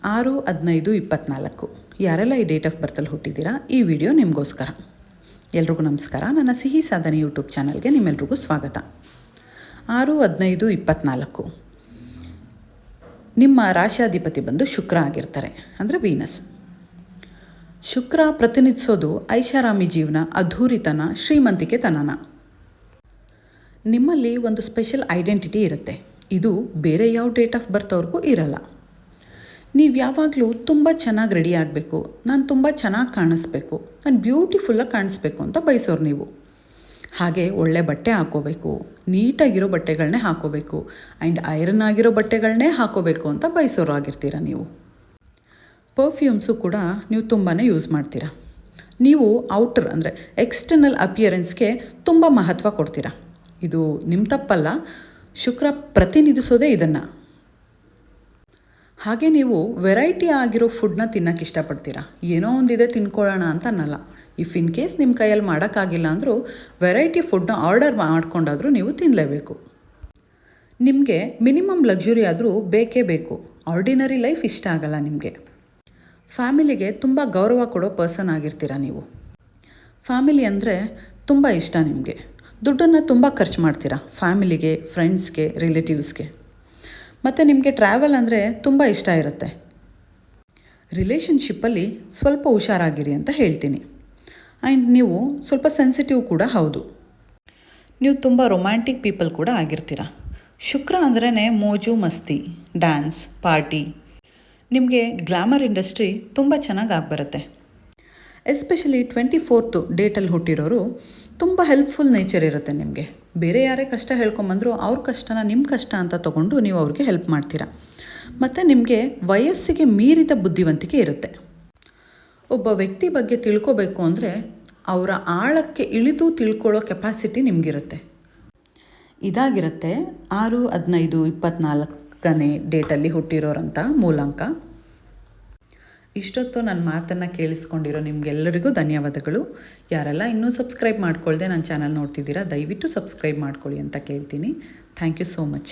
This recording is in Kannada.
6-15-24 ಯಾರೆಲ್ಲ ಈ ಡೇಟ್ ಆಫ್ ಬರ್ತಲ್ಲಿ ಹುಟ್ಟಿದ್ದೀರಾ, ಈ ವಿಡಿಯೋ ನಿಮಗೋಸ್ಕರ. ಎಲ್ರಿಗೂ ನಮಸ್ಕಾರ. ನನ್ನ ಸಿಹಿ ಸಾಧನೆ ಯೂಟ್ಯೂಬ್ ಚಾನಲ್ಗೆ ನಿಮ್ಮೆಲ್ರಿಗೂ ಸ್ವಾಗತ. 6-15-24 ನಿಮ್ಮ ರಾಶಿಯಾಧಿಪತಿ ಬಂದು ಶುಕ್ರ ಆಗಿರ್ತಾರೆ, ಅಂದರೆ ವೀನಸ್. ಶುಕ್ರ ಪ್ರತಿನಿಧಿಸೋದು ಐಷಾರಾಮಿ ಜೀವನ, ಅದ್ಧೂರಿತನ, ಶ್ರೀಮಂತಿಕೆತನನ. ನಿಮ್ಮಲ್ಲಿ ಒಂದು ಸ್ಪೆಷಲ್ ಐಡೆಂಟಿಟಿ ಇರುತ್ತೆ. ಇದು ಬೇರೆ ಯಾವ ಡೇಟ್ ಆಫ್ ಬರ್ತ್ ಅವ್ರಿಗೂ ಇರಲ್ಲ. ನೀವು ಯಾವಾಗಲೂ ತುಂಬ ಚೆನ್ನಾಗಿ ರೆಡಿ ಆಗಬೇಕು, ನಾನು ತುಂಬ ಚೆನ್ನಾಗಿ ಕಾಣಿಸ್ಬೇಕು, ನಾನು ಬ್ಯೂಟಿಫುಲ್ಲಾಗಿ ಕಾಣಿಸ್ಬೇಕು ಅಂತ ಬಯಸೋರು ನೀವು. ಹಾಗೆ ಒಳ್ಳೆ ಬಟ್ಟೆ ಹಾಕ್ಕೋಬೇಕು, ನೀಟಾಗಿರೋ ಬಟ್ಟೆಗಳನ್ನೇ ಹಾಕ್ಕೋಬೇಕು, ಆ್ಯಂಡ್ ಐರನ್ ಆಗಿರೋ ಬಟ್ಟೆಗಳನ್ನೇ ಹಾಕ್ಕೋಬೇಕು ಅಂತ ಬಯಸೋರು ಆಗಿರ್ತೀರ ನೀವು. ಪರ್ಫ್ಯೂಮ್ಸು ಕೂಡ ನೀವು ತುಂಬಾ ಯೂಸ್ ಮಾಡ್ತೀರಾ. ನೀವು ಔಟರ್ ಅಂದರೆ ಎಕ್ಸ್ಟರ್ನಲ್ ಅಪಿಯರೆನ್ಸ್ಗೆ ತುಂಬ ಮಹತ್ವ ಕೊಡ್ತೀರಾ. ಇದು ನಿಮ್ಮ ತಪ್ಪಲ್ಲ, ಶುಕ್ರ ಪ್ರತಿನಿಧಿಸೋದೇ ಇದನ್ನು. ಹಾಗೆ ನೀವು ವೆರೈಟಿ ಆಗಿರೋ ಫುಡ್ನ ತಿನ್ನೋಕ್ಕೆ ಇಷ್ಟಪಡ್ತೀರಾ. ಏನೋ ಒಂದಿದೆ ತಿನ್ಕೊಳ್ಳೋಣ ಅಂತ ಅನ್ನಲ್ಲ. ಇಫ್ ಇನ್ ಕೇಸ್ ನಿಮ್ಮ ಕೈಯಲ್ಲಿ ಮಾಡೋಕ್ಕಾಗಿಲ್ಲ ಅಂದರೂ ವೆರೈಟಿ ಫುಡ್ನ ಆರ್ಡರ್ ಮಾಡ್ಕೊಂಡಾದರೂ ನೀವು ತಿನ್ನಲೇಬೇಕು. ನಿಮಗೆ ಮಿನಿಮಮ್ ಲಕ್ಸುರಿ ಆದರೂ ಬೇಕೇ ಬೇಕು. ಆರ್ಡಿನರಿ ಲೈಫ್ ಇಷ್ಟ ಆಗಲ್ಲ ನಿಮಗೆ. ಫ್ಯಾಮಿಲಿಗೆ ತುಂಬ ಗೌರವ ಕೊಡೋ ಪರ್ಸನ್ ಆಗಿರ್ತೀರ ನೀವು. ಫ್ಯಾಮಿಲಿ ಅಂದರೆ ತುಂಬ ಇಷ್ಟ ನಿಮಗೆ. ದುಡ್ಡನ್ನು ತುಂಬ ಖರ್ಚು ಮಾಡ್ತೀರಾ ಫ್ಯಾಮಿಲಿಗೆ, ಫ್ರೆಂಡ್ಸ್ಗೆ, ರಿಲೇಟಿವ್ಸ್ಗೆ. ಮತ್ತು ನಿಮಗೆ ಟ್ರಾವೆಲ್ ಅಂದರೆ ತುಂಬ ಇಷ್ಟ ಇರುತ್ತೆ. ರಿಲೇಷನ್ಶಿಪ್ಪಲ್ಲಿ ಸ್ವಲ್ಪ ಹುಷಾರಾಗಿರಿ ಅಂತ ಹೇಳ್ತೀನಿ. ಆ್ಯಂಡ್ ನೀವು ಸ್ವಲ್ಪ ಸೆನ್ಸಿಟಿವ್ ಕೂಡ ಹೌದು. ನೀವು ತುಂಬ ರೊಮ್ಯಾಂಟಿಕ್ ಪೀಪಲ್ ಕೂಡ ಆಗಿರ್ತೀರ. ಶುಕ್ರ ಅಂದ್ರೇ ಮೋಜು ಮಸ್ತಿ, ಡ್ಯಾನ್ಸ್, ಪಾರ್ಟಿ. ನಿಮಗೆ ಗ್ಲಾಮರ್ ಇಂಡಸ್ಟ್ರಿ ತುಂಬ ಚೆನ್ನಾಗಿ ಆಗಿಬರುತ್ತೆ. ಎಸ್ಪೆಷಲಿ 24th ಡೇಟಲ್ಲಿ ಹುಟ್ಟಿರೋರು ತುಂಬ ಹೆಲ್ಪ್ಫುಲ್ ನೇಚರ್ ಇರುತ್ತೆ ನಿಮಗೆ. ಬೇರೆ ಯಾರೇ ಕಷ್ಟ ಹೇಳ್ಕೊಂಬಂದರೂ ಅವ್ರ ಕಷ್ಟನ ನಿಮ್ಮ ಕಷ್ಟ ಅಂತ ತೊಗೊಂಡು ನೀವು ಅವ್ರಿಗೆ ಹೆಲ್ಪ್ ಮಾಡ್ತೀರಾ. ಮತ್ತು ನಿಮಗೆ ವಯಸ್ಸಿಗೆ ಮೀರಿದ ಬುದ್ಧಿವಂತಿಕೆ ಇರುತ್ತೆ. ಒಬ್ಬ ವ್ಯಕ್ತಿ ಬಗ್ಗೆ ತಿಳ್ಕೊಬೇಕು ಅಂದರೆ ಅವರ ಆಳಕ್ಕೆ ಇಳಿದು ತಿಳ್ಕೊಳ್ಳೋ ಕೆಪಾಸಿಟಿ ನಿಮಗಿರುತ್ತೆ. ಇದಾಗಿರುತ್ತೆ 6-15-24 ಡೇಟಲ್ಲಿ ಹುಟ್ಟಿರೋರಂಥ ಮೂಲಾಂಕ. ಇಷ್ಟೊತ್ತು ನನ್ನ ಮಾತನ್ನು ಕೇಳಿಸ್ಕೊಂಡಿರೋ ನಿಮಗೆಲ್ಲರಿಗೂ ಧನ್ಯವಾದಗಳು. ಯಾರೆಲ್ಲ ಇನ್ನೂ ಸಬ್ಸ್ಕ್ರೈಬ್ ಮಾಡ್ಕೊಳ್ದೆ ನನ್ನ ಚಾನಲ್ ನೋಡ್ತಿದ್ದೀರಾ, ದಯವಿಟ್ಟು ಸಬ್ಸ್ಕ್ರೈಬ್ ಮಾಡ್ಕೊಳ್ಳಿ ಅಂತ ಕೇಳ್ತೀನಿ. Thank you so much.